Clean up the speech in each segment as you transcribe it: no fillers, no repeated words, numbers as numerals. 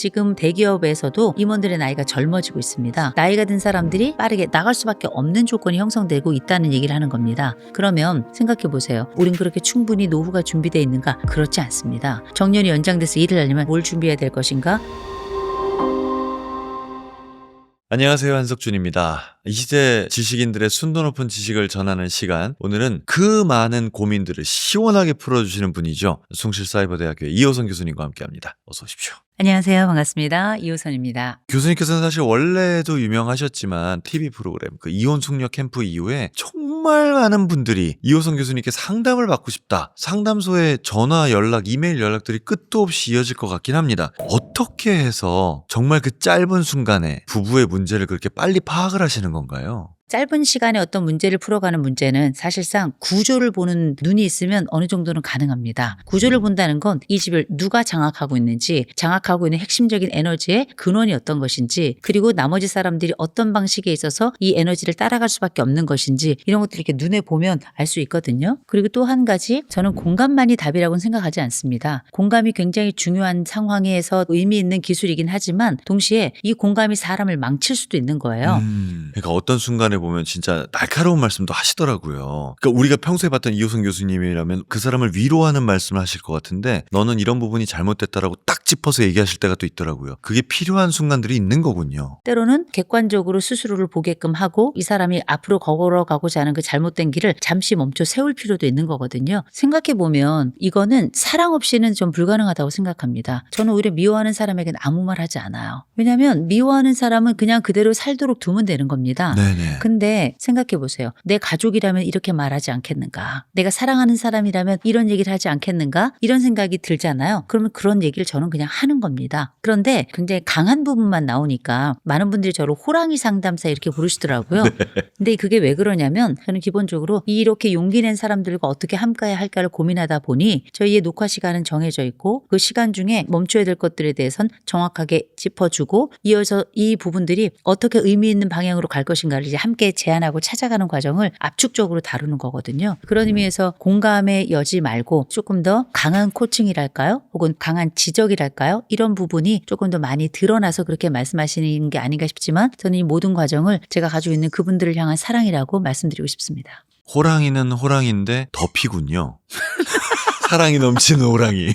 지금 대기업에서도 임원들의 나이가 젊어지고 있습니다. 나이가 든 사람들이 빠르게 나갈 수밖에 없는 조건이 형성되고 있다는 얘기를 하는 겁니다. 그러면 생각해 보세요. 우린 그렇게 충분히 노후가 준비되어 있는가? 그렇지 않습니다. 정년이 연장돼서 일을 하려면 뭘 준비해야 될 것인가? 안녕하세요, 한석준입니다. 이 시대 지식인들의 순도 높은 지식을 전하는 시간, 오늘은 그 많은 고민들을 시원하게 풀어주시는 분이죠. 숭실사이버대학교의 이호선 교수님과 함께합니다. 어서 오십시오. 안녕하세요. 반갑습니다. 이호선입니다. 교수님께서는 사실 원래도 유명하셨지만 TV 프로그램 그 이혼 숙녀 캠프 이후에 정말 많은 분들이 이호선 교수님께 상담을 받고 싶다. 상담소에 전화 연락, 이메일 연락들이 끝도 없이 이어질 것 같긴 합니다. 어떻게 해서 정말 그 짧은 순간에 부부의 문제를 그렇게 빨리 파악을 하시는 건가요? 짧은 시간에 어떤 문제를 풀어가는 문제는 사실상 구조를 보는 눈이 있으면 어느 정도는 가능합니다. 구조를 본다는 건 이 집을 누가 장악하고 있는지, 장악하고 있는 핵심적인 에너지의 근원이 어떤 것인지, 그리고 나머지 사람들이 어떤 방식에 있어서 이 에너지를 따라갈 수밖에 없는 것인지, 이런 것들을 이렇게 눈에 보면 알 수 있거든요. 그리고 또 한 가지, 저는 공감만이 답이라고는 생각하지 않습니다. 공감이 굉장히 중요한 상황에서 의미 있는 기술이긴 하지만 동시에 이 공감이 사람을 망칠 수도 있는 거예요. 그러니까 어떤 순간에 보면 진짜 날카로운 말씀도 하시더라고요. 그러니까 우리가 평소에 봤던 이호선 교수님이라면 그 사람을 위로하는 말씀을 하실 것 같은데, 너는 이런 부분이 잘못됐다라고 딱 짚어서 얘기하실 때가 또 있더라고요. 그게 필요한 순간들이 있는 거군요. 때로는 객관적으로 스스로를 보게끔 하고 이 사람이 앞으로 걸어가고자 하는 그 잘못된 길을 잠시 멈춰 세울 필요도 있는 거거든요. 생각해보면 이거는 사랑 없이는 좀 불가능하다고 생각합니다. 저는 오히려 미워하는 사람에게는 아무 말 하지 않아요. 왜냐하면 미워하는 사람은 그냥 그대로 살도록 두면 되는 겁니다. 네네. 근데 생각해보세요. 내 가족이라면 이렇게 말하지 않겠는가? 내가 사랑하는 사람이라면 이런 얘기를 하지 않겠는가? 이런 생각이 들잖아요. 그러면 그런 얘기를 저는 그냥 하는 겁니다. 그런데 굉장히 강한 부분만 나오니까 많은 분들이 저를 호랑이 상담사 이렇게 부르시더라고요. 근데 그게 왜 그러냐면 저는 기본적으로 이렇게 용기 낸 사람들과 어떻게 함께해야 할까를 고민하다 보니 저희의 녹화 시간은 정해져 있고 그 시간 중에 멈춰야 될 것들에 대해선 정확하게 짚어주고 이어서 이 부분들이 어떻게 의미 있는 방향으로 갈 것인가를 이제 함께 제안하고 찾아가는 과정을 압축적으로 다루는 거거든요. 그런 의미에서 공감의 여지 말고 조금 더 강한 코칭이랄까요? 혹은 강한 지적이랄까요? 이런 부분이 조금 더 많이 드러나서 그렇게 말씀하시는 게 아닌가 싶지만 저는 이 모든 과정을 제가 가지고 있는 그분들을 향한 사랑이라고 말씀드리고 싶습니다. 호랑이는 호랑이인데 덮이군요. 사랑이 넘치는 호랑이.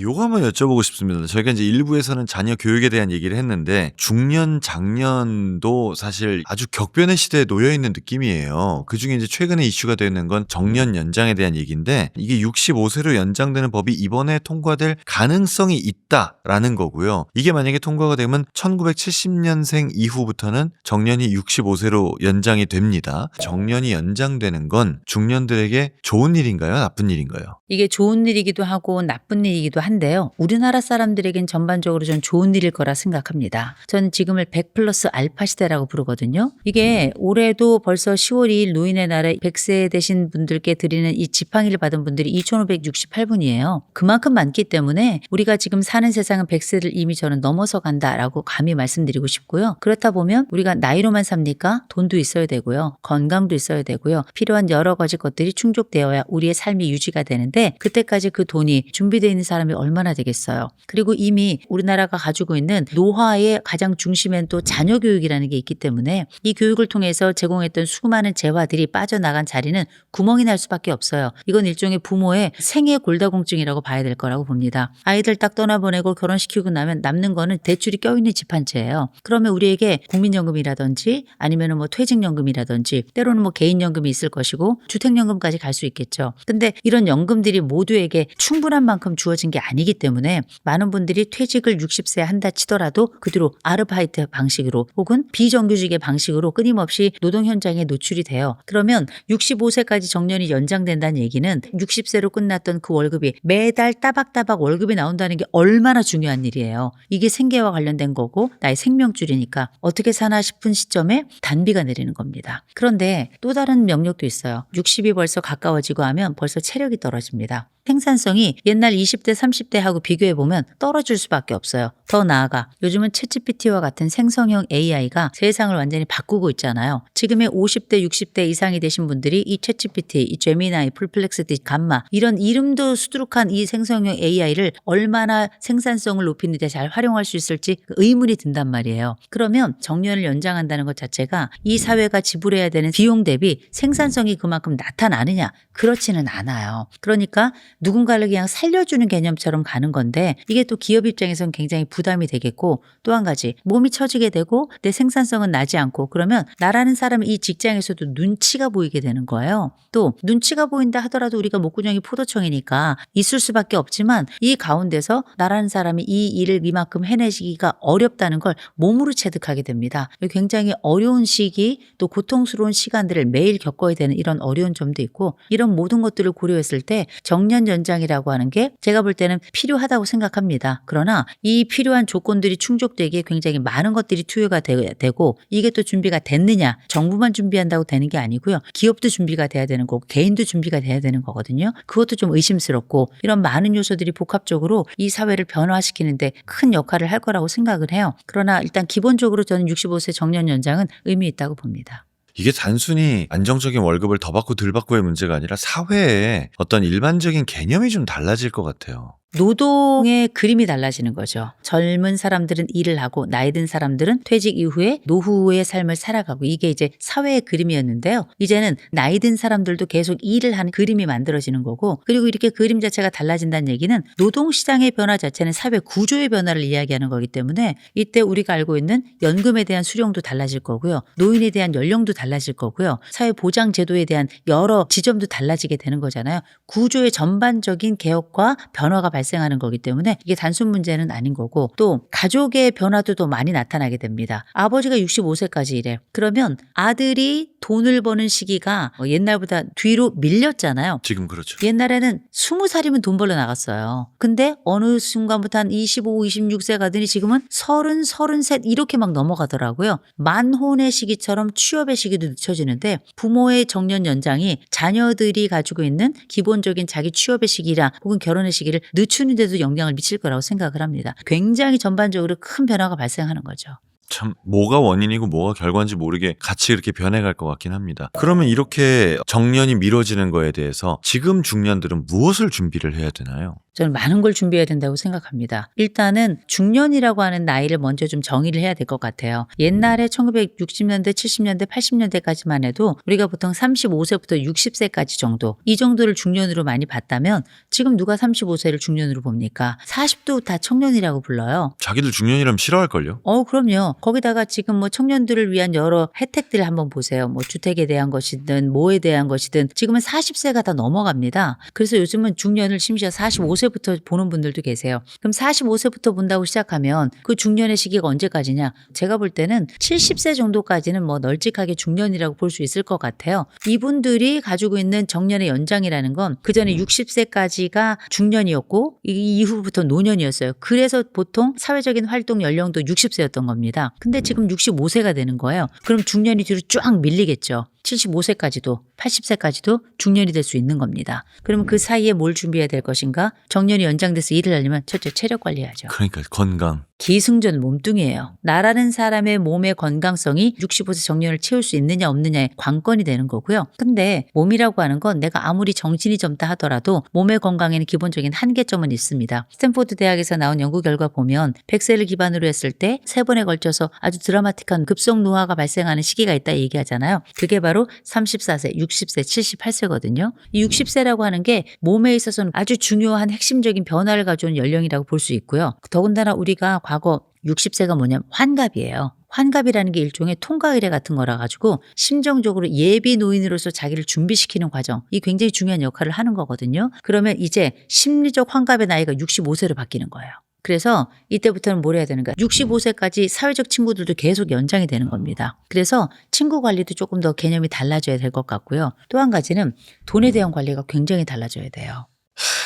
요거 한번 여쭤보고 싶습니다. 저희가 이제 일부에서는 자녀 교육에 대한 얘기를 했는데 중년, 장년도 사실 아주 격변의 시대에 놓여있는 느낌이에요. 그중에 이제 최근에 이슈가 되는 건 정년 연장에 대한 얘기인데, 이게 65세로 연장되는 법이 이번에 통과될 가능성이 있다라는 거고요. 이게 만약에 통과가 되면 1970년생 이후부터는 정년이 65세로 연장이 됩니다. 정년이 연장되는 건 중년들에게 좋은 일인가요? 나쁜 일인가요? 이게 좋은 일이기도 하고 나쁜 일이기도 한데요. 우리나라 사람들에겐 전반적으로 전 좋은 일일 거라 생각합니다. 저는 지금을 100+ 알파 시대라고 부르거든요. 이게 올해도 벌써 10월 2일 노인의 날에 100세 되신 분들께 드리는 이 지팡이를 받은 분들이 2,568분이에요. 그만큼 많기 때문에 우리가 지금 사는 세상은 100세를 이미 저는 넘어서 간다라고 감히 말씀드리고 싶고요. 그렇다 보면 우리가 나이로만 삽니까? 돈도 있어야 되고요. 건강도 있어야 되고요. 필요한 여러 가지 것들이 충족되어야 우리의 삶이 유지가 되는데 그때까지 그 돈이 준비되어 있는 사람이 얼마나 되겠어요. 그리고 이미 우리나라가 가지고 있는 노화의 가장 중심엔 또 자녀 교육이라는 게 있기 때문에 이 교육을 통해서 제공했던 수많은 재화들이 빠져나간 자리는 구멍이 날 수밖에 없어요. 이건 일종의 부모의 생애 골다공증이라고 봐야 될 거라고 봅니다. 아이들 딱 떠나보내고 결혼시키고 나면 남는 거는 대출이 껴있는 집 한 채예요. 그러면 우리에게 국민연금이라든지 아니면 뭐 퇴직연금이라든지 때로는 뭐 개인연금이 있을 것이고 주택연금까지 갈 수 있겠죠. 근데 이런 연금들이 모두에게 충분한 만큼 주어진 게 아니기 때문에 많은 분들이 퇴직을 60세에 한다 치더라도 그 뒤로 아르바이트 방식으로 혹은 비정규직의 방식으로 끊임없이 노동 현장에 노출이 돼요. 그러면 65세까지 정년이 연장된다는 얘기는 60세로 끝났던 그 월급이 매달 따박따박 월급이 나온다는 게 얼마나 중요한 일이에요. 이게 생계와 관련된 거고 나의 생명줄이니까 어떻게 사나 싶은 시점에 단비가 내리는 겁니다. 그런데 또 다른 명령도 있어요. 60이 벌써 가까워지고 하면 벌써 체력이 떨어집니다. 생산성이 옛날 20대, 30대하고 비교해보면 떨어질 수밖에 없어요. 더 나아가 요즘은 챗GPT와 같은 생성형 AI가 세상을 완전히 바꾸고 있잖아요. 지금의 50대, 60대 이상이 되신 분들이 이 챗GPT, 이 제미나이, 풀플렉시티, 감마 이런 이름도 수두룩한 이 생성형 AI를 얼마나 생산성을 높이는 데 잘 활용할 수 있을지 의문이 든단 말이에요. 그러면 정년을 연장한다는 것 자체가 이 사회가 지불해야 되는 비용 대비 생산성이 그만큼 나타나느냐? 그렇지는 않아요. 그러니까 누군가를 그냥 살려주는 개념처럼 가는 건데 이게 또 기업 입장에서는 굉장히 부담이 되겠고 또 한 가지 몸이 처지게 되고 내 생산성은 나지 않고 그러면 나라는 사람이 이 직장에서도 눈치가 보이게 되는 거예요. 또 눈치가 보인다 하더라도 우리가 목구멍이 포도청이니까 있을 수밖에 없지만 이 가운데서 나라는 사람이 이 일을 이만큼 해내기가 어렵다는 걸 몸으로 체득하게 됩니다. 굉장히 어려운 시기 또 고통스러운 시간들을 매일 겪어야 되는 이런 어려운 점도 있고 이런 모든 것들을 고려했을 때 정년 연장이라고 하는 게 제가 볼 때는 필요하다고 생각합니다. 그러나 이 필요한 조건들이 충족되기에 굉장히 많은 것들이 투여가 되고 이게 또 준비가 됐느냐 정부만 준비한다고 되는 게 아니고요. 기업도 준비가 돼야 되는 거고 개인도 준비가 돼야 되는 거거든요. 그것도 좀 의심스럽고 이런 많은 요소들이 복합적으로 이 사회를 변화시키는데 큰 역할을 할 거라고 생각을 해요. 그러나 일단 기본적으로 저는 65세 정년 연장은 의미 있다고 봅니다. 이게 단순히 안정적인 월급을 더 받고 덜 받고의 문제가 아니라 사회에 어떤 일반적인 개념이 좀 달라질 것 같아요. 노동의 그림이 달라지는 거죠. 젊은 사람들은 일을 하고 나이 든 사람들은 퇴직 이후에 노후의 삶을 살아가고 이게 이제 사회의 그림이었는데요. 이제는 나이 든 사람들도 계속 일을 하는 그림이 만들어지는 거고 그리고 이렇게 그림 자체가 달라진다는 얘기는 노동시장의 변화 자체는 사회 구조의 변화를 이야기하는 거기 때문에 이때 우리가 알고 있는 연금에 대한 수령도 달라질 거고요. 노인에 대한 연령도 달라질 거고요. 사회보장제도에 대한 여러 지점도 달라지게 되는 거잖아요. 구조의 전반적인 개혁과 변화가 발생하는 거기 때문에 이게 단순 문제는 아닌 거고 또 가족의 변화도 더 많이 나타나게 됩니다. 아버지가 65세까지 일해. 그러면 아들이 돈을 버는 시기가 옛날보다 뒤로 밀렸잖아요. 지금 그렇죠. 옛날에는 20살이면 돈 벌러 나갔어요. 근데 어느 순간부터 한 25, 26세 가더니 지금은 30, 33 이렇게 막 넘어가더라고요. 만혼의 시기처럼 취업의 시기도 늦춰지는데 부모의 정년 연장이 자녀들이 가지고 있는 기본적인 자기 취업의 시기라 혹은 결혼의 시기를 늦추는데도 영향을 미칠 거라고 생각을 합니다. 굉장히 전반적으로 큰 변화가 발생하는 거죠. 참 뭐가 원인이고 뭐가 결과인지 모르게 같이 이렇게 변해갈 것 같긴 합니다. 그러면 이렇게 정년이 미뤄지는 거에 대해서 지금 중년들은 무엇을 준비를 해야 되나요? 저는 많은 걸 준비해야 된다고 생각합니다. 일단은 중년이라고 하는 나이를 먼저 좀 정의를 해야 될 것 같아요. 옛날에 1960년대, 70년대, 80년대까지만 해도 우리가 보통 35세부터 60세까지 정도 이 정도를 중년으로 많이 봤다면 지금 누가 35세를 중년으로 봅니까? 40도 다 청년이라고 불러요. 자기들 중년이라면 싫어할걸요? 그럼요. 거기다가 지금 뭐 청년들을 위한 여러 혜택들을 한번 보세요. 뭐 주택에 대한 것이든 뭐에 대한 것이든 지금은 40세가 다 넘어갑니다. 그래서 요즘은 중년을 심지어 45세부터 보는 분들도 계세요. 그럼 45세부터 본다고 시작하면 그 중년의 시기가 언제까지냐? 제가 볼 때는 70세 정도까지는 뭐 널찍하게 중년이라고 볼 수 있을 것 같아요. 이분들이 가지고 있는 정년의 연장이라는 건 그전에 60세까지가 중년이었고 이 이후부터 노년이었어요. 그래서 보통 사회적인 활동 연령도 60세였던 겁니다. 근데 지금 65세가 되는 거예요. 그럼 중년이 뒤로 쫙 밀리겠죠. 75세까지도 80세까지도 중년이 될 수 있는 겁니다. 그러면 그 사이에 뭘 준비해야 될 것인가? 정년이 연장돼서 일을 하려면 첫째 체력 관리해야죠. 그러니까 건강. 기승전 몸뚱이에요. 나라는 사람의 몸의 건강성이 65세 정년을 채울 수 있느냐 없느냐의 관건이 되는 거고요. 근데 몸이라고 하는 건 내가 아무리 정신이 젊다 하더라도 몸의 건강에는 기본적인 한계점은 있습니다. 스탠포드 대학에서 나온 연구 결과 보면 100세를 기반으로 했을 때 3번에 걸쳐서 아주 드라마틱한 급성 노화가 발생하는 시기가 있다 얘기하잖아요. 그게 바로 34세, 60세, 78세거든요. 이 60세라고 하는 게 몸에 있어서는 아주 중요한 핵심적인 변화를 가져온 연령이라고 볼 수 있고요. 더군다나 우리가 과거 60세가 뭐냐면 환갑이에요. 환갑이라는 게 일종의 통과의례 같은 거라 가지고 심정적으로 예비 노인으로서 자기를 준비시키는 과정, 이 굉장히 중요한 역할을 하는 거거든요. 그러면 이제 심리적 환갑의 나이가 65세로 바뀌는 거예요. 그래서 이때부터는 뭘 해야 되는가? 65세까지 사회적 친구들도 계속 연장이 되는 겁니다. 그래서 친구 관리도 조금 더 개념이 달라져야 될 것 같고요. 또 한 가지는 돈에 대한 관리가 굉장히 달라져야 돼요.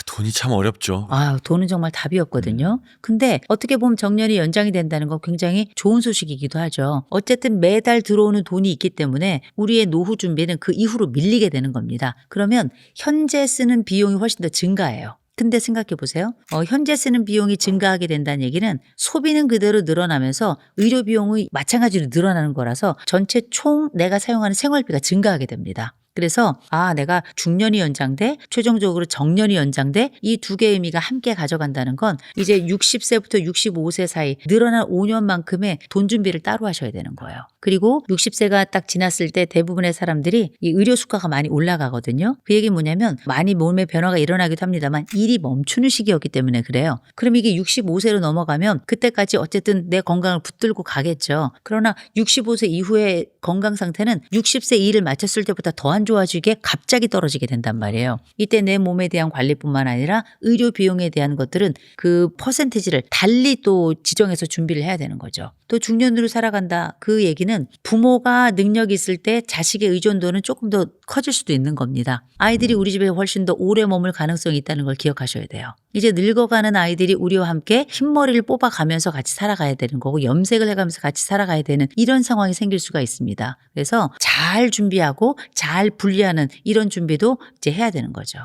돈이 참 어렵죠. 돈은 정말 답이 없거든요. 근데 어떻게 보면 정년이 연장이 된다는 건 굉장히 좋은 소식이기도 하죠. 어쨌든 매달 들어오는 돈이 있기 때문에 우리의 노후 준비는 그 이후로 밀리게 되는 겁니다. 그러면 현재 쓰는 비용이 훨씬 더 증가해요. 근데 생각해 보세요. 현재 쓰는 비용이 증가하게 된다는 얘기는 소비는 그대로 늘어나면서 의료 비용이 마찬가지로 늘어나는 거라서 전체 총 내가 사용하는 생활비가 증가하게 됩니다. 그래서 내가 중년이 연장돼 최종적으로 정년이 연장돼 이 두 개의 의미가 함께 가져간다는 건 이제 60세부터 65세 사이 늘어난 5년만큼의 돈 준비를 따로 하셔야 되는 거예요. 그리고 60세가 딱 지났을 때 대부분의 사람들이 이 의료 수가가 많이 올라가거든요. 그 얘기는 뭐냐면 많이 몸의 변화가 일어나기도 합니다만 일이 멈추는 시기였기 때문에 그래요. 그럼 이게 65세로 넘어가면 그때까지 어쨌든 내 건강을 붙들고 가겠죠. 그러나 65세 이후의 건강 상태는 60세 일을 마쳤을 때보다 더 안 좋아지게 갑자기 떨어지게 된단 말이에요. 이때 내 몸에 대한 관리뿐만 아니라 의료 비용에 대한 것들은 그 퍼센티지를 달리 또 지정해서 준비를 해야 되는 거죠. 또 중년으로 살아간다. 그 얘기는 부모가 능력이 있을 때 자식의 의존도는 조금 더 커질 수도 있는 겁니다. 아이들이 우리 집에 훨씬 더 오래 머물 가능성이 있다는 걸 기억하셔야 돼요. 이제 늙어가는 아이들이 우리와 함께 흰머리를 뽑아가면서 같이 살아가야 되는 거고 염색을 해가면서 같이 살아가야 되는 이런 상황이 생길 수가 있습니다. 그래서 잘 준비하고 잘 분리하는 이런 준비도 이제 해야 되는 거죠.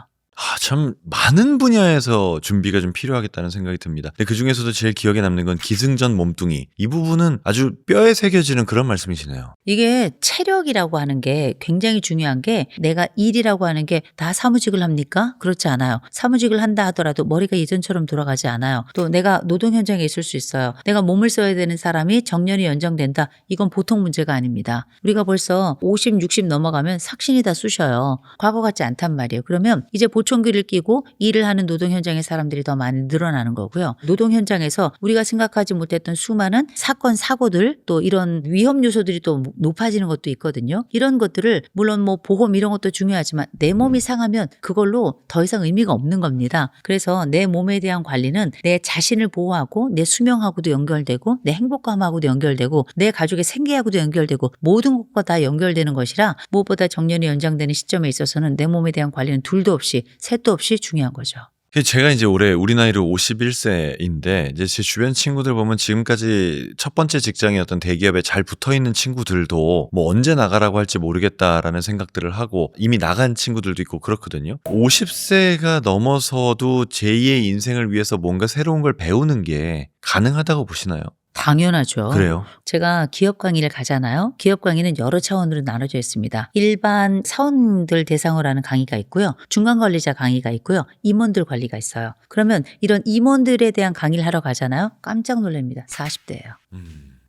참 많은 분야에서 준비가 좀 필요하겠다는 생각이 듭니다. 근데 그중에서도 제일 기억에 남는 건 기승전 몸뚱이. 이 부분은 아주 뼈에 새겨지는 그런 말씀이시네요. 이게 체력이라고 하는 게 굉장히 중요한 게 내가 일이라고 하는 게 다 사무직을 합니까? 그렇지 않아요. 사무직을 한다 하더라도 머리가 예전처럼 돌아가지 않아요. 또 내가 노동 현장에 있을 수 있어요. 내가 몸을 써야 되는 사람이 정년이 연장된다. 이건 보통 문제가 아닙니다. 우리가 벌써 50, 60 넘어가면 삭신이 다 쑤셔요. 과거 같지 않단 말이에요. 그러면 이제 보청기를 끼고 일을 하는 노동 현장의 사람들이 더 많이 늘어나는 거고요. 노동 현장에서 우리가 생각하지 못했던 수많은 사건, 사고들 또 이런 위험 요소들이 또 높아지는 것도 있거든요. 이런 것들을 물론 뭐 보험 이런 것도 중요하지만 내 몸이 상하면 그걸로 더 이상 의미가 없는 겁니다. 그래서 내 몸에 대한 관리는 내 자신을 보호하고 내 수명하고도 연결되고 내 행복감하고도 연결되고 내 가족의 생계하고도 연결되고 모든 것과 다 연결되는 것이라 무엇보다 정년이 연장되는 시점에 있어서는 내 몸에 대한 관리는 둘도 없이 셋도 없이 중요한 거죠. 제가 이제 올해 우리 나이로 51세인데 이제 제 주변 친구들 보면 지금까지 첫 번째 직장이었던 대기업에 잘 붙어 있는 친구들도 뭐 언제 나가라고 할지 모르겠다라는 생각들을 하고 이미 나간 친구들도 있고 그렇거든요. 50세가 넘어서도 제2의 인생을 위해서 뭔가 새로운 걸 배우는 게 가능하다고 보시나요? 당연하죠. 그래요? 제가 기업 강의를 가잖아요. 기업 강의는 여러 차원으로 나눠져 있습니다. 일반 사원들 대상으로 하는 강의가 있고요. 중간관리자 강의가 있고요. 임원들 관리가 있어요. 그러면 이런 임원들에 대한 강의를 하러 가잖아요. 깜짝 놀랍니다. 40대예요.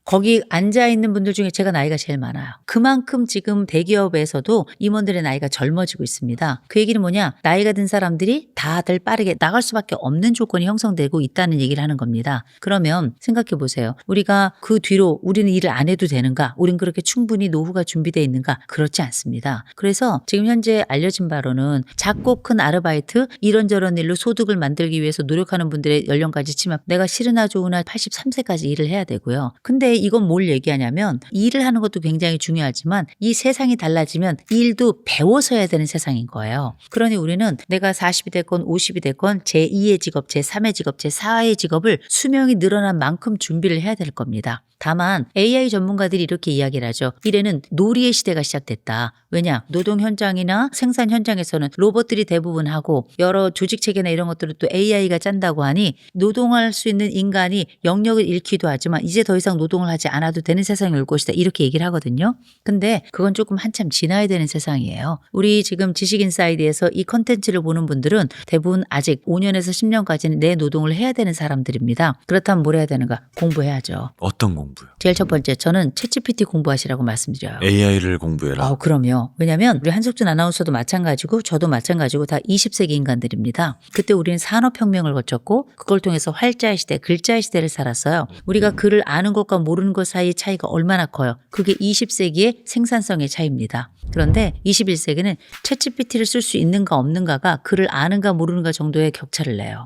거기 앉아있는 분들 중에 제가 나이가 제일 많아요. 그만큼 지금 대기업에서도 임원들의 나이가 젊어지고 있습니다. 그 얘기는 뭐냐? 나이가 든 사람들이 다들 빠르게 나갈 수밖에 없는 조건이 형성되고 있다는 얘기를 하는 겁니다. 그러면 생각해 보세요. 우리가 그 뒤로 우리는 일을 안 해도 되는가? 우린 그렇게 충분히 노후가 준비되어 있는가? 그렇지 않습니다. 그래서 지금 현재 알려진 바로는 작고 큰 아르바이트 이런저런 일로 소득을 만들기 위해서 노력하는 분들의 연령까지 치면 내가 싫으나 좋으나 83세까지 일을 해야 되고요. 근데 이건 뭘 얘기하냐면 일을 하는 것도 굉장히 중요하지만 이 세상이 달라지면 일도 배워서 해야 되는 세상인 거예요. 그러니 우리는 내가 40이 됐건 50이 됐건 제2의 직업, 제3의 직업, 제4의 직업을 수명이 늘어난 만큼 준비를 해야 될 겁니다. 다만 AI 전문가들이 이렇게 이야기를 하죠. 이래는 놀이의 시대가 시작됐다. 왜냐? 노동 현장이나 생산 현장에서는 로봇들이 대부분 하고 여러 조직 체계나 이런 것들을 또 AI가 짠다고 하니 노동할 수 있는 인간이 영역을 잃기도 하지만 이제 더 이상 노동을 하지 않아도 되는 세상이 올 것이다. 이렇게 얘기를 하거든요. 근데 그건 조금 한참 지나야 되는 세상이에요. 우리 지금 지식인사이드에서 이 컨텐츠를 보는 분들은 대부분 아직 5년에서 10년까지는 내 노동을 해야 되는 사람들입니다. 그렇다면 뭘 해야 되는가? 공부해야죠. 어떤 공부요? 제일 첫 번째 저는 챗GPT 공부하시라고 말씀드려요. AI를 공부해라. 그럼요. 왜냐하면 우리 한석준 아나운서도 마찬가지고 저도 마찬가지고 다 20세기 인간들입니다. 그때 우리는 산업혁명을 거쳤고 그걸 통해서 활자의 시대, 글자의 시대를 살았어요. 우리가 글을 아는 것과 모르는 것 사이의 차이가 얼마나 커요. 그게 20세기의 생산성의 차이입니다. 그런데 21세기는 챗GPT를 쓸 수 있는가 없는가가 글을 아는가 모르는가 정도의 격차를 내요.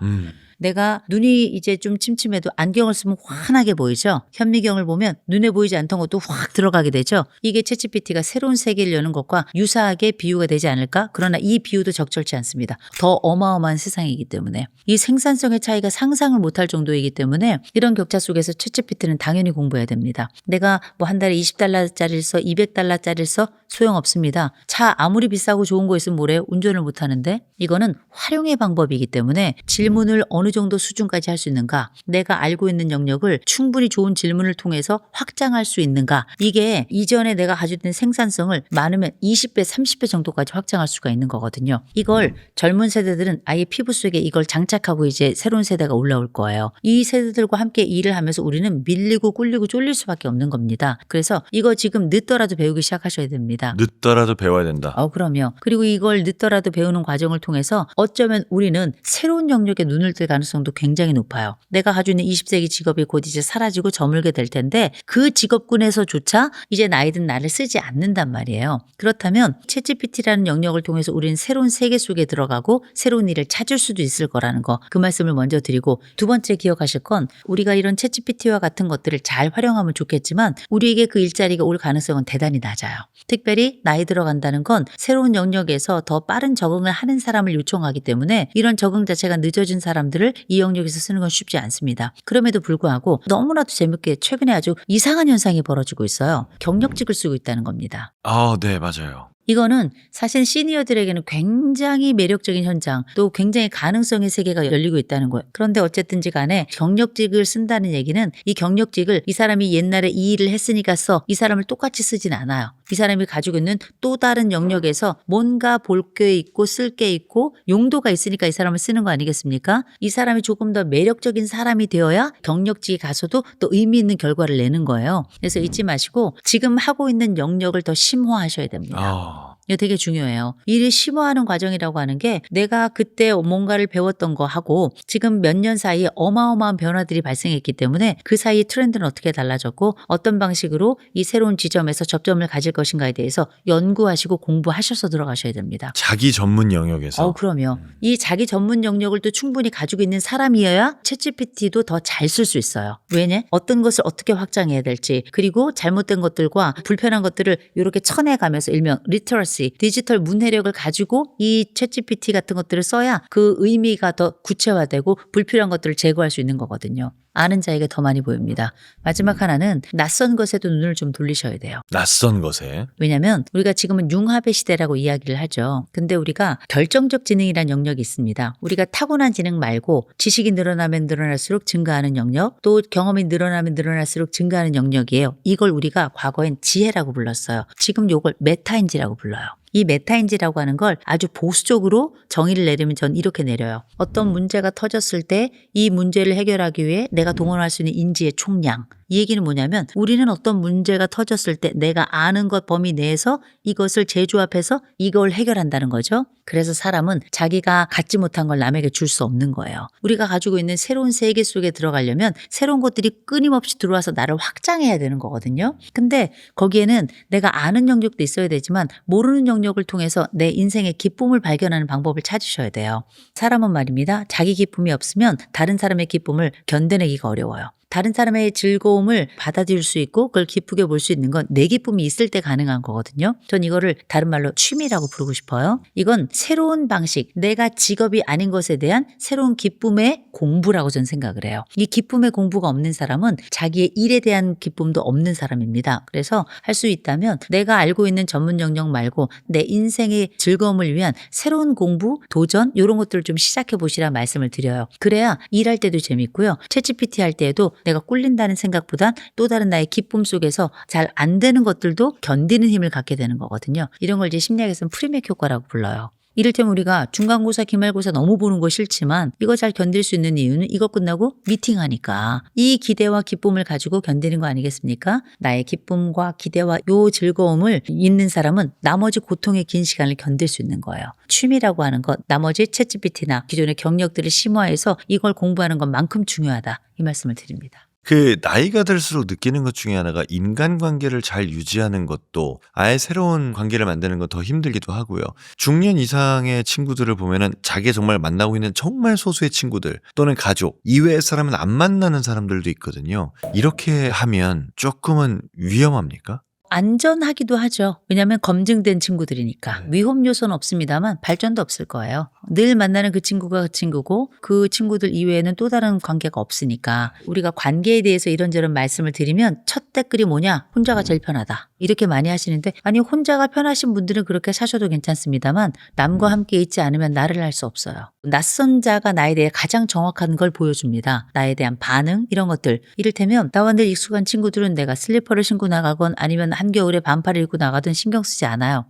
내가 눈이 이제 좀 침침해도 안경을 쓰면 환하게 보이죠. 현미경을 보면 눈에 보이지 않던 것도 확 들어가게 되죠. 이게 챗GPT가 새로운 세계를 여는 것과 유사하게 비유가 되지 않을까? 그러나 이 비유도 적절치 않습니다. 더 어마어마한 세상이기 때문에 이 생산성의 차이가 상상을 못할 정도이기 때문에 이런 격차 속에서 챗GPT는 당연히 공부해야 됩니다. 내가 뭐 한 달에 20달러짜리를 써 200달러짜리를 써 소용없습니다. 차 아무리 비싸고 좋은 거 있으면 뭐래요? 운전을 못하는데 이거는 활용의 방법이기 때문에 질문을 어느 정도 수준까지 할 수 있는가, 내가 알고 있는 영역을 충분히 좋은 질문을 통해서 확장할 수 있는가, 이게 이전에 내가 가지고 있는 생산성을 많으면 20배 30배 정도까지 확장할 수가 있는 거거든요. 이걸 젊은 세대들은 아예 피부 속에 이걸 장착하고 이제 새로운 세대가 올라올 거예요. 이 세대들과 함께 일을 하면서 우리는 밀리고 꿀리고 쫄릴 수밖에 없는 겁니다. 그래서 이거 지금 늦더라도 배우기 시작하셔야 됩니다. 늦더라도 배워야 된다. 그럼요. 그리고 이걸 늦더라도 배우는 과정을 통해서 어쩌면 우리는 새로운 영역에 눈을 뜰 가능성도 굉장히 높아요. 내가 가지고 있는 20세기 직업이 곧 이제 사라지고 저물게 될 텐데 그 직업군에서조차 이제 나이든 나를 쓰지 않는단 말이에요. 그렇다면 챗GPT라는 영역을 통해서 우리는 새로운 세계 속에 들어가고 새로운 일을 찾을 수도 있을 거라는 거, 그 말씀을 먼저 드리고, 두 번째 기억하실 건 우리가 이런 챗GPT와 같은 것들을 잘 활용하면 좋겠지만 우리에게 그 일자리가 올 가능성은 대단히 낮아요. 특별히 나이 들어간다는 건 새로운 영역에서 더 빠른 적응을 하는 사람을 요청하기 때문에 이런 적응 자체가 늦어진 사람들을 이 영역에서 쓰는 건 쉽지 않습니다. 그럼에도 불구하고 너무나도 재밌게 최근에 아주 이상한 현상이 벌어지고 있어요. 경력직을 쓰고 있다는 겁니다. 네, 맞아요. 이거는 사실 시니어들에게는 굉장히 매력적인 현장, 또 굉장히 가능성의 세계가 열리고 있다는 거예요. 그런데 어쨌든지 간에 경력직을 쓴다는 얘기는 이 경력직을 이 사람이 옛날에 이 일을 했으니까 써, 이 사람을 똑같이 쓰진 않아요. 이 사람이 가지고 있는 또 다른 영역에서 뭔가 볼 게 있고 쓸 게 있고 용도가 있으니까 이 사람을 쓰는 거 아니겠습니까? 이 사람이 조금 더 매력적인 사람이 되어야 경력직에 가서도 또 의미 있는 결과를 내는 거예요. 그래서 잊지 마시고 지금 하고 있는 영역을 더 심화하셔야 됩니다. 이거 되게 중요해요. 일을 심화하는 과정이라고 하는 게 내가 그때 뭔가를 배웠던 거 하고 지금 몇 년 사이에 어마어마한 변화들이 발생했기 때문에 그 사이 트렌드는 어떻게 달라졌고 어떤 방식으로 이 새로운 지점에서 접점을 가질 것인가에 대해서 연구하시고 공부하셔서 들어가셔야 됩니다. 자기 전문 영역에서. 그럼요. 이 자기 전문 영역을 또 충분히 가지고 있는 사람이어야 챗GPT도 더 잘 쓸 수 있어요. 왜냐? 어떤 것을 어떻게 확장해야 될지, 그리고 잘못된 것들과 불편한 것들을 이렇게 쳐내가면서 일명 리터러시, 디지털 문해력을 가지고 이 챗GPT 같은 것들을 써야 그 의미가 더 구체화되고 불필요한 것들을 제거할 수 있는 거거든요. 아는 자에게 더 많이 보입니다. 마지막 하나는 낯선 것에도 눈을 좀 돌리셔야 돼요. 낯선 것에. 왜냐하면 우리가 지금은 융합의 시대라고 이야기를 하죠. 근데 우리가 결정적 지능이라는 영역이 있습니다. 우리가 타고난 지능 말고 지식이 늘어나면 늘어날수록 증가하는 영역, 또 경험이 늘어나면 늘어날수록 증가하는 영역이에요. 이걸 우리가 과거엔 지혜라고 불렀어요. 지금 이걸 메타인지라고 불러요. 이 메타인지라고 하는 걸 아주 보수적으로 정의를 내리면 전 이렇게 내려요. 어떤 문제가 터졌을 때 이 문제를 해결하기 위해 내가 동원할 수 있는 인지의 총량. 이 얘기는 뭐냐면 우리는 어떤 문제가 터졌을 때 내가 아는 것 범위 내에서 이것을 재조합해서 이걸 해결한다는 거죠. 그래서 사람은 자기가 갖지 못한 걸 남에게 줄 수 없는 거예요. 우리가 가지고 있는 새로운 세계 속에 들어가려면 새로운 것들이 끊임없이 들어와서 나를 확장해야 되는 거거든요. 근데 거기에는 내가 아는 영역도 있어야 되지만 모르는 영역을 통해서 내 인생의 기쁨을 발견하는 방법을 찾으셔야 돼요. 사람은 말입니다. 자기 기쁨이 없으면 다른 사람의 기쁨을 견뎌내기가 어려워요. 다른 사람의 즐거움을 받아들일 수 있고 그걸 기쁘게 볼 수 있는 건 내 기쁨이 있을 때 가능한 거거든요. 전 이거를 다른 말로 취미라고 부르고 싶어요. 이건 새로운 방식, 내가 직업이 아닌 것에 대한 새로운 기쁨의 공부라고 전 생각을 해요. 이 기쁨의 공부가 없는 사람은 자기의 일에 대한 기쁨도 없는 사람입니다. 그래서 할 수 있다면 내가 알고 있는 전문 영역 말고 내 인생의 즐거움을 위한 새로운 공부, 도전 이런 것들을 좀 시작해 보시라 말씀을 드려요. 그래야 일할 때도 재밌고요. 챗GPT 할 때에도 내가 꿀린다는 생각보단 또 다른 나의 기쁨 속에서 잘 안 되는 것들도 견디는 힘을 갖게 되는 거거든요. 이런 걸 이제 심리학에서는 프리맥 효과라고 불러요. 이를테면 우리가 중간고사, 기말고사 너무 보는 거 싫지만 이거 잘 견딜 수 있는 이유는 이거 끝나고 미팅하니까 이 기대와 기쁨을 가지고 견디는 거 아니겠습니까? 나의 기쁨과 기대와 요 즐거움을 있는 사람은 나머지 고통의 긴 시간을 견딜 수 있는 거예요. 취미라고 하는 것, 나머지 챗GPT나 기존의 경력들을 심화해서 이걸 공부하는 것만큼 중요하다. 이 말씀을 드립니다. 그 나이가 들수록 느끼는 것 중에 하나가 인간관계를 잘 유지하는 것도 아예 새로운 관계를 만드는 건 더 힘들기도 하고요. 중년 이상의 친구들을 보면은 자기 정말 만나고 있는 정말 소수의 친구들 또는 가족 이외의 사람은 안 만나는 사람들도 있거든요. 이렇게 하면 조금은 위험합니까? 안전하기도 하죠. 왜냐하면 검증된 친구들이니까. 네. 위험 요소는 없습니다만 발전도 없을 거예요. 늘 만나는 그 친구가 그 친구고 그 친구들 이외에는 또 다른 관계가 없으니까 우리가 관계에 대해서 이런저런 말씀을 드리면 첫 댓글이 뭐냐? 혼자가 제일 편하다. 이렇게 많이 하시는데 아니 혼자가 편하신 분들은 그렇게 사셔도 괜찮습니다만 남과 함께 있지 않으면 나를 알 수 없어요. 낯선 자가 나에 대해 가장 정확한 걸 보여줍니다. 나에 대한 반응 이런 것들. 이를테면 나와 늘 익숙한 친구들은 내가 슬리퍼를 신고 나가건 아니면 한겨울에 반팔을 입고 나가든 신경 쓰지 않아요.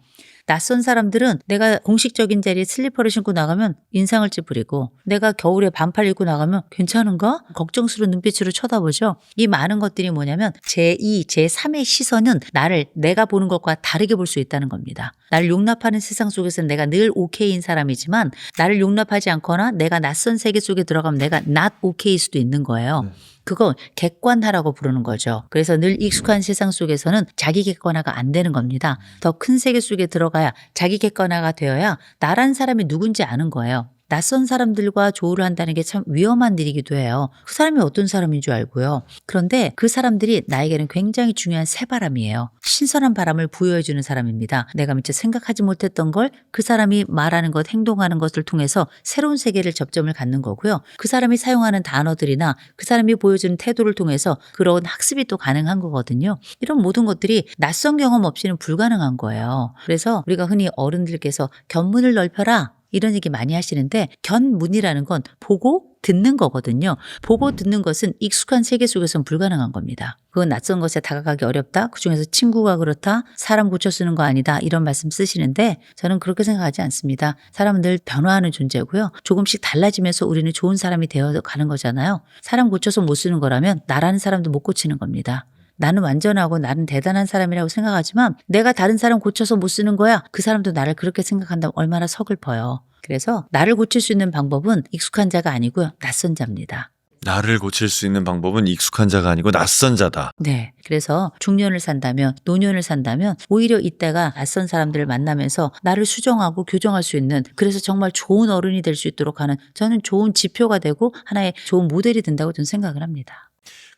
낯선 사람들은 내가 공식적인 자리에 슬리퍼를 신고 나가면 인상을 찌푸리고 내가 겨울에 반팔 입고 나가면 괜찮은가? 걱정스러운 눈빛으로 쳐다보죠. 이 많은 것들이 뭐냐면 제2, 제3의 시선은 나를 내가 보는 것과 다르게 볼 수 있다는 겁니다. 나를 용납하는 세상 속에서는 내가 늘 오케이인 사람이지만 나를 용납하지 않거나 내가 낯선 세계 속에 들어가면 내가 not okay일 수도 있는 거예요. 그거 객관화라고 부르는 거죠. 그래서 늘 익숙한 세상 속에서는 자기 객관화가 안 되는 겁니다. 더 큰 세계 속에 들어가야 자기 객관화가 되어야 나란 사람이 누군지 아는 거예요. 낯선 사람들과 조우를 한다는 게 참 위험한 일이기도 해요. 그 사람이 어떤 사람인 줄 알고요. 그런데 그 사람들이 나에게는 굉장히 중요한 새바람이에요. 신선한 바람을 부여해주는 사람입니다. 내가 미처 생각하지 못했던 걸 그 사람이 말하는 것, 행동하는 것을 통해서 새로운 세계를 접점을 갖는 거고요. 그 사람이 사용하는 단어들이나 그 사람이 보여주는 태도를 통해서 그런 학습이 또 가능한 거거든요. 이런 모든 것들이 낯선 경험 없이는 불가능한 거예요. 그래서 우리가 흔히 어른들께서 견문을 넓혀라 이런 얘기 많이 하시는데 견문이라는 건 보고 듣는 거거든요. 보고 듣는 것은 익숙한 세계 속에서는 불가능한 겁니다. 그건 낯선 것에 다가가기 어렵다. 그중에서 친구가 그렇다. 사람 고쳐 쓰는 거 아니다. 이런 말씀 쓰시는데 저는 그렇게 생각하지 않습니다. 사람은 늘 변화하는 존재고요. 조금씩 달라지면서 우리는 좋은 사람이 되어가는 거잖아요. 사람 고쳐서 못 쓰는 거라면 나라는 사람도 못 고치는 겁니다. 나는 완전하고 나는 대단한 사람이라고 생각하지만 내가 다른 사람 고쳐서 못 쓰는 거야. 그 사람도 나를 그렇게 생각한다면 얼마나 서글퍼요. 그래서 나를 고칠 수 있는 방법은 익숙한 자가 아니고요. 낯선 자입니다. 나를 고칠 수 있는 방법은 익숙한 자가 아니고 낯선 자다. 네. 그래서 중년을 산다면 노년을 산다면 오히려 이때가 낯선 사람들을 만나면서 나를 수정하고 교정할 수 있는 그래서 정말 좋은 어른이 될 수 있도록 하는 저는 좋은 지표가 되고 하나의 좋은 모델이 된다고 저는 생각을 합니다.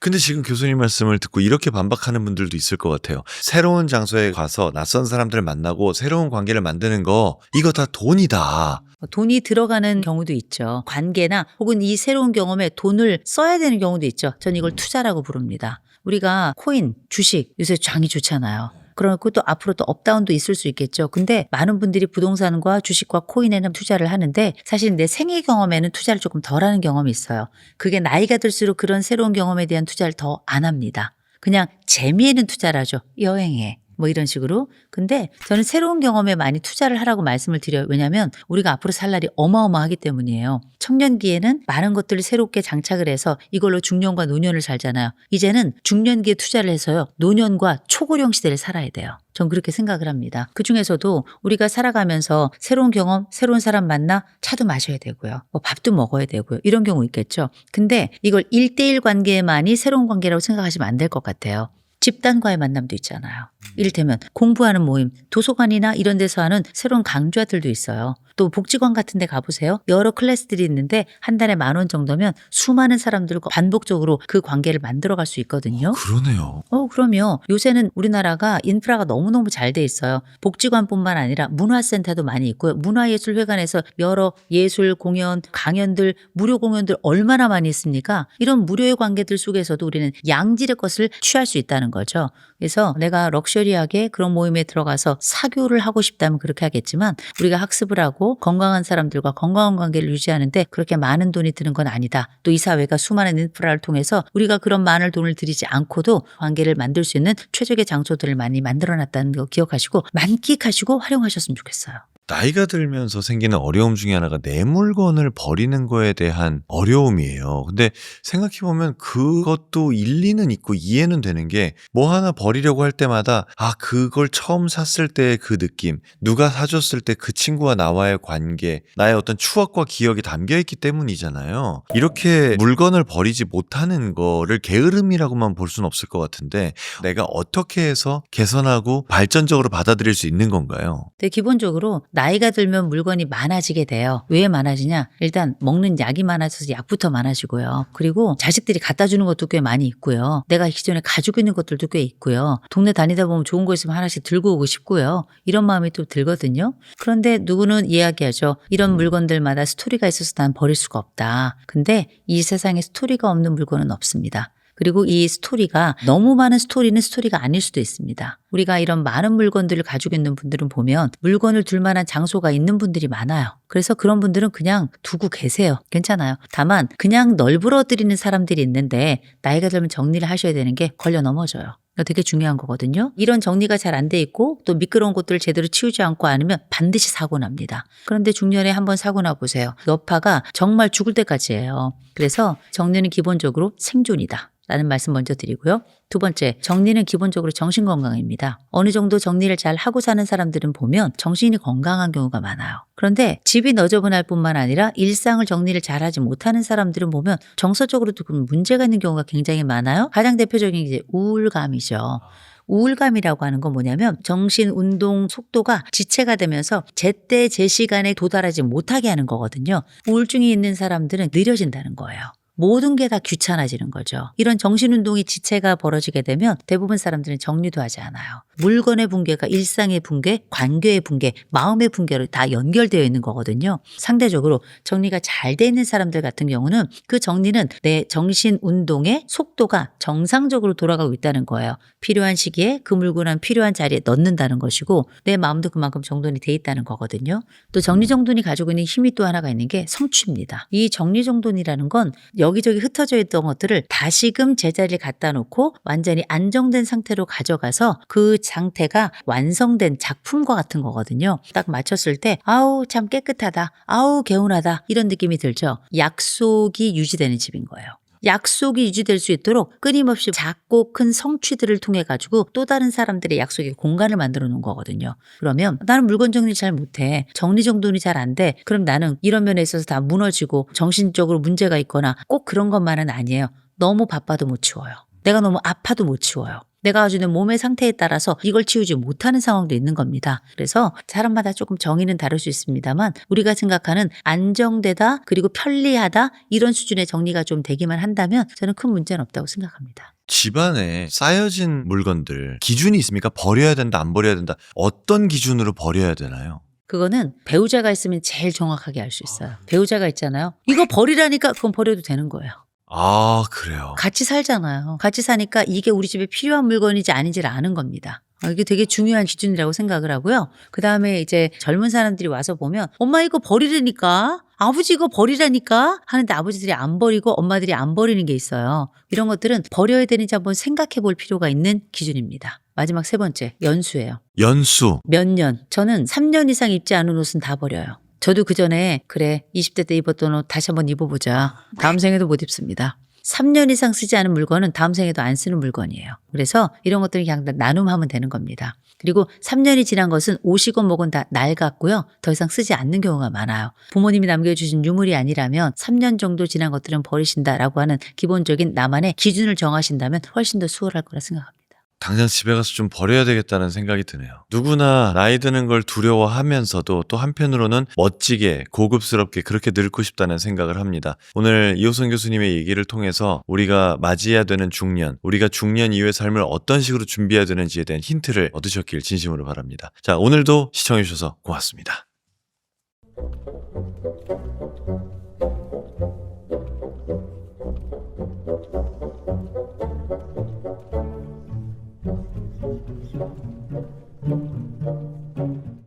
근데 지금 교수님 말씀을 듣고 이렇게 반박하는 분들도 있을 것 같아요. 새로운 장소에 가서 낯선 사람들을 만나고 새로운 관계를 만드는 거 이거 다 돈이다. 돈이 들어가는 경우도 있죠. 관계나 혹은 이 새로운 경험에 돈을 써야 되는 경우도 있죠. 전 이걸 투자라고 부릅니다. 우리가 코인, 주식 요새 장이 좋잖아요. 그러고 또 앞으로 또 업다운도 있을 수 있겠죠. 근데 많은 분들이 부동산과 주식과 코인에는 투자를 하는데 사실 내 생애 경험에는 투자를 조금 덜 하는 경험이 있어요. 그게 나이가 들수록 그런 새로운 경험에 대한 투자를 더 안 합니다. 그냥 재미에는 투자를 하죠. 여행에. 뭐 이런 식으로. 근데 저는 새로운 경험에 많이 투자를 하라고 말씀을 드려요. 왜냐하면 우리가 앞으로 살 날이 어마어마하기 때문이에요. 청년기에는 많은 것들을 새롭게 장착을 해서 이걸로 중년과 노년을 살잖아요. 이제는 중년기에 투자를 해서요. 노년과 초고령 시대를 살아야 돼요. 전 그렇게 생각을 합니다. 그중에서도 우리가 살아가면서 새로운 경험, 새로운 사람 만나 차도 마셔야 되고요. 뭐 밥도 먹어야 되고요. 이런 경우 있겠죠. 근데 이걸 1대1 관계만이 새로운 관계라고 생각하시면 안 될 것 같아요. 집단과의 만남도 있잖아요. 이를테면 공부하는 모임, 도서관이나 이런 데서 하는 새로운 강좌들도 있어요. 또 복지관 같은 데 가보세요. 여러 클래스들이 있는데 한 달에 10,000원 정도면 수많은 사람들과 반복적으로 그 관계를 만들어갈 수 있거든요. 그러네요. 그럼요. 요새는 우리나라가 인프라가 너무너무 잘 돼 있어요. 복지관뿐만 아니라 문화센터도 많이 있고요. 문화예술회관에서 여러 예술, 공연, 강연들, 무료 공연들 얼마나 많이 있습니까? 이런 무료의 관계들 속에서도 우리는 양질의 것을 취할 수 있다는 거죠. 그래서 내가 럭셔리하게 그런 모임에 들어가서 사교를 하고 싶다면 그렇게 하겠지만 우리가 학습을 하고 건강한 사람들과 건강한 관계를 유지하는데 그렇게 많은 돈이 드는 건 아니다. 또 이 사회가 수많은 인프라를 통해서 우리가 그런 많은 돈을 들이지 않고도 관계를 만들 수 있는 최적의 장소들을 많이 만들어놨다는 거 기억하시고 만끽하시고 활용하셨으면 좋겠어요. 나이가 들면서 생기는 어려움 중에 하나가 내 물건을 버리는 거에 대한 어려움이에요. 근데 생각해보면 그것도 일리는 있고 이해는 되는 게 뭐 하나 버리려고 할 때마다 그걸 처음 샀을 때의 그 느낌, 누가 사줬을 때 그 친구와 나와의 관계, 나의 어떤 추억과 기억이 담겨있기 때문이잖아요. 이렇게 물건을 버리지 못하는 거를 게으름이라고만 볼 수는 없을 것 같은데 내가 어떻게 해서 개선하고 발전적으로 받아들일 수 있는 건가요? 근데 기본적으로 나이가 들면 물건이 많아지게 돼요. 왜 많아지냐? 일단 먹는 약이 많아져서 약부터 많아지고요. 그리고 자식들이 갖다 주는 것도 꽤 많이 있고요. 내가 기존에 가지고 있는 것들도 꽤 있고요. 동네 다니다 보면 좋은 거 있으면 하나씩 들고 오고 싶고요. 이런 마음이 또 들거든요. 그런데 누구는 이야기하죠. 이런 물건들마다 스토리가 있어서 난 버릴 수가 없다. 근데 이 세상에 스토리가 없는 물건은 없습니다. 그리고 이 스토리가 너무 많은 스토리가 아닐 수도 있습니다. 우리가 이런 많은 물건들을 가지고 있는 분들은 보면 물건을 둘 만한 장소가 있는 분들이 많아요. 그래서 그런 분들은 그냥 두고 계세요. 괜찮아요. 다만 그냥 널브러뜨리는 사람들이 있는데 나이가 들면 정리를 하셔야 되는 게 걸려 넘어져요. 되게 중요한 거거든요. 이런 정리가 잘 안 돼 있고 또 미끄러운 곳들을 제대로 치우지 않고 않으면 반드시 사고 납니다. 그런데 중년에 한번 사고 나보세요. 여파가 정말 죽을 때까지예요. 그래서 정리는 기본적으로 생존이다 라는 말씀 먼저 드리고요. 두 번째, 정리는 기본적으로 정신건강입니다. 어느 정도 정리를 잘 하고 사는 사람들은 보면 정신이 건강한 경우가 많아요. 그런데 집이 너저분할 뿐만 아니라 일상을 정리를 잘하지 못하는 사람들은 보면 정서적으로도 문제가 있는 경우가 굉장히 많아요. 가장 대표적인 게 이제 우울감이죠. 우울감이라고 하는 건 뭐냐면 정신 운동 속도가 지체가 되면서 제때 제 시간에 도달하지 못하게 하는 거거든요. 우울증이 있는 사람들은 느려진다는 거예요. 모든 게 다 귀찮아지는 거죠. 이런 정신운동이 지체가 벌어지게 되면 대부분 사람들은 정리도 하지 않아요. 물건의 붕괴가 일상의 붕괴, 관계의 붕괴, 마음의 붕괴로 다 연결되어 있는 거거든요. 상대적으로 정리가 잘 돼 있는 사람들 같은 경우는 그 정리는 내 정신운동의 속도가 정상적으로 돌아가고 있다는 거예요. 필요한 시기에 그 물건은 필요한 자리에 넣는다는 것이고 내 마음도 그만큼 정돈이 돼 있다는 거거든요. 또 정리정돈이 가지고 있는 힘이 또 하나가 있는 게 성취입니다. 이 정리정돈이라는 건 여기저기 흩어져 있던 것들을 다시금 제자리를 갖다 놓고 완전히 안정된 상태로 가져가서 그 상태가 완성된 작품과 같은 거거든요. 딱 맞췄을 때 아우 참 깨끗하다, 아우 개운하다 이런 느낌이 들죠. 약속이 유지되는 집인 거예요. 약속이 유지될 수 있도록 끊임없이 작고 큰 성취들을 통해 가지고 또 다른 사람들의 약속의 공간을 만들어 놓은 거거든요. 그러면 나는 물건 정리 잘 못해. 정리정돈이 잘 안 돼. 그럼 나는 이런 면에 있어서 다 무너지고 정신적으로 문제가 있거나 꼭 그런 것만은 아니에요. 너무 바빠도 못 치워요. 내가 너무 아파도 못 치워요. 내가 가지고 있는 몸의 상태에 따라서 이걸 치우지 못하는 상황도 있는 겁니다. 그래서 사람마다 조금 정의는 다를 수 있습니다만 우리가 생각하는 안정되다 그리고 편리하다 이런 수준의 정리가 좀 되기만 한다면 저는 큰 문제는 없다고 생각합니다. 집안에 쌓여진 물건들 기준이 있습니까? 버려야 된다, 안 버려야 된다. 어떤 기준으로 버려야 되나요? 그거는 배우자가 있으면 제일 정확하게 알 수 있어요. 배우자가 있잖아요. 이거 버리라니까 그건 버려도 되는 거예요. 그래요. 같이 살잖아요. 같이 사니까 이게 우리 집에 필요한 물건인지 아닌지를 아는 겁니다. 이게 되게 중요한 기준이라고 생각을 하고요. 그 다음에 이제 젊은 사람들이 와서 보면 엄마 이거 버리라니까, 아버지 이거 버리라니까 하는데 아버지들이 안 버리고 엄마들이 안 버리는 게 있어요. 이런 것들은 버려야 되는지 한번 생각해 볼 필요가 있는 기준입니다. 마지막 세 번째, 연수예요. 연수. 몇 년. 저는 3년 이상 입지 않은 옷은 다 버려요. 저도 그전에 그래 20대 때 입었던 옷 다시 한번 입어보자. 다음 생에도 못 입습니다. 3년 이상 쓰지 않은 물건은 다음 생에도 안 쓰는 물건이에요. 그래서 이런 것들은 그냥 나눔하면 되는 겁니다. 그리고 3년이 지난 것은 옷이건 뭐건 다 낡았고요. 더 이상 쓰지 않는 경우가 많아요. 부모님이 남겨주신 유물이 아니라면 3년 정도 지난 것들은 버리신다라고 하는 기본적인 나만의 기준을 정하신다면 훨씬 더 수월할 거라 생각합니다. 당장 집에 가서 좀 버려야 되겠다는 생각이 드네요. 누구나 나이 드는 걸 두려워하면서도 또 한편으로는 멋지게 고급스럽게 그렇게 늙고 싶다는 생각을 합니다. 오늘 이호선 교수님의 얘기를 통해서 우리가 맞이해야 되는 중년, 우리가 중년 이후의 삶을 어떤 식으로 준비해야 되는지에 대한 힌트를 얻으셨길 진심으로 바랍니다. 자, 오늘도 시청해 주셔서 고맙습니다.